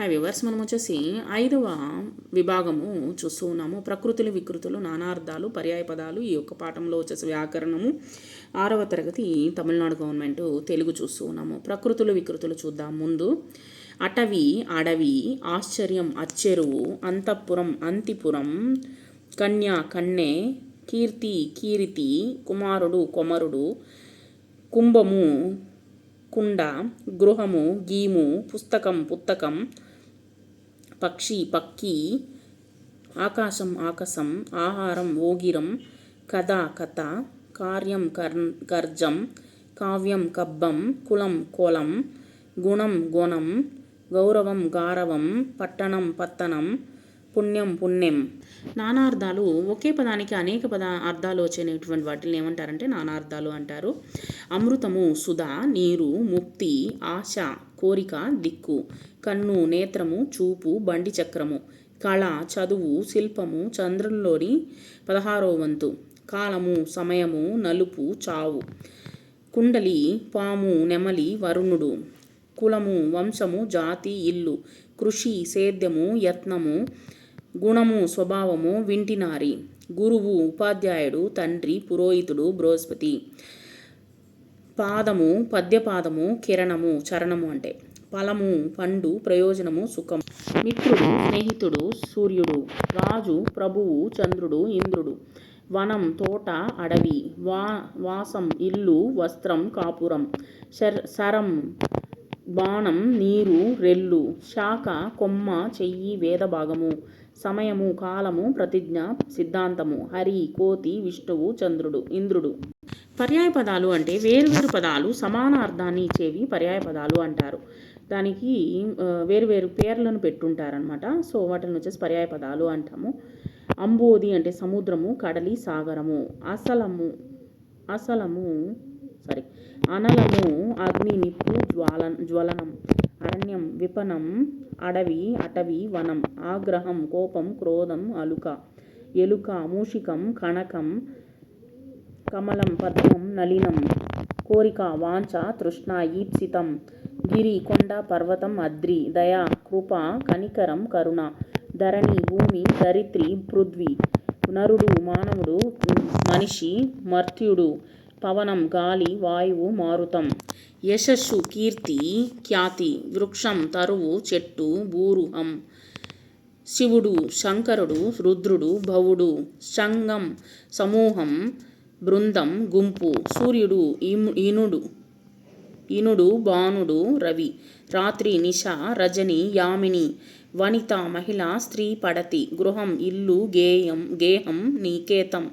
Hi viewers, మనం వచ్చేసి 5వ విభాగము చూస్తూ ఉన్నాము. ప్రకృతులు, వికృతులు, నానార్థాలు, పర్యాయ పదాలు. ఈ యొక్క పాఠంలో వచ్చేసి వ్యాకరణము 6వ తరగతి తమిళనాడు గవర్నమెంట్ తెలుగు చూస్తూ ఉన్నాము. ప్రకృతులు, వికృతులు చూద్దాం. ముందు అటవి, అడవి, ఆశ్చర్యం, అచ్చెరువు, అంతఃపురం, అంతిపురం, కన్య, కన్నె, కీర్తి, కీరితి, కుమారుడు, కొమరుడు, కుంభము, కుండ, గృహము, గీము, పుస్తకం, పుత్తకం, పక్షి, పక్కి, ఆకాశం, ఆకాశం, ఆహారం, ఓగిరం, కథ, కథ, కార్యం, గర్జం, కావ్యం, కబ్బం, కులం, కోలం, గుణం, గుణం, గౌరవం, గారవం, పట్టణం, పత్తనం, పుణ్యం, పుణ్యం. నానార్థాలు ఒకే పదానికి అనేక అర్థాలు వచ్చేటువంటి వాటిని ఏమంటారంటే నానార్థాలు అంటారు. అమృతము, సుధా, నీరు, ముక్తి, ఆశ, కోరిక, దిక్కు, కన్ను, నేత్రము, చూపు, బండి చక్రము, కళ, చదువు, శిల్పము, చంద్రుల్లోని 16వ వంతు, కాలము, సమయము, నలుపు, చావు, కుండలి, పాము, నెమలి, వరుణుడు, కులము, వంశము, జాతి, ఇల్లు, కృషి, సేద్యము, యత్నము, గుణము, స్వభావము, వింటినారి, గురువు, ఉపాధ్యాయుడు, తండ్రి, పురోహితుడు, బృహస్పతి, పాదము, పద్యపాదము, కిరణము, చరణము అంటే ఫలము, పండు, ప్రయోజనము, సుఖం, మిత్రుడు, స్నేహితుడు, సూర్యుడు, రాజు, ప్రభువు, చంద్రుడు, ఇంద్రుడు, వనం, తోట, అడవి, వాసం, ఇల్లు, వస్త్రం, కాపురం, శరం, బాణం, నీరు, రెల్లు, శాఖ, కొమ్మ, చెయ్యి, వేదభాగము, సమయము, కాలము, ప్రతిజ్ఞ, సిద్ధాంతము, హరి, కోతి, విష్ణువు, చంద్రుడు, ఇంద్రుడు. పర్యాయ పదాలు అంటే వేరువేరు పదాలు సమాన అర్థాన్ని ఇచ్చేవి పర్యాయ పదాలు అంటారు. దానికి వేరువేరు పేర్లను పెట్టుంటారనమాట. సో వాటిని వచ్చేసి పర్యాయ పదాలు అంటాము. అంబోది అంటే సముద్రము, కడలి, సాగరము. అనలము, అగ్ని, నిప్పు, జ్వలనం. అరణ్యం, విపణం, అడవి, అటవీ, వనం. ఆగ్రహం, కోపం, క్రోధం, అలుక, ఎలుక, మూషికం, కణకం, కమలం, పద్మం, నలినం. కోరిక, వాంఛ, తృష్ణ, ఈప్సితం. గిరి, కొండ, పర్వతం, అద్రి. దయ, కృప, కనికరం, కరుణ. ధరణి, భూమి, ధరిత్రి, పృథ్వీ. నరుడు, మానవుడు, మనిషి, మర్త్యుడు. పవనం, గాలి, వాయువు, మారుతం. యశస్సు, కీర్తి, ఖ్యాతి. వృక్షం, తరువు, చెట్టు, బూరుహం. శివుడు, శంకరుడు, రుద్రుడు, భవుడు. సంఘం, సమూహం, బృందం, గుంపు. సూర్యుడు, ఇనుడు, భానుడు, రవి. రాత్రి, నిశ, రజని, యామిని. వనిత, మహిళ, స్త్రీ, పడతి. గృహం, ఇల్లు, గేహం, నికేతం.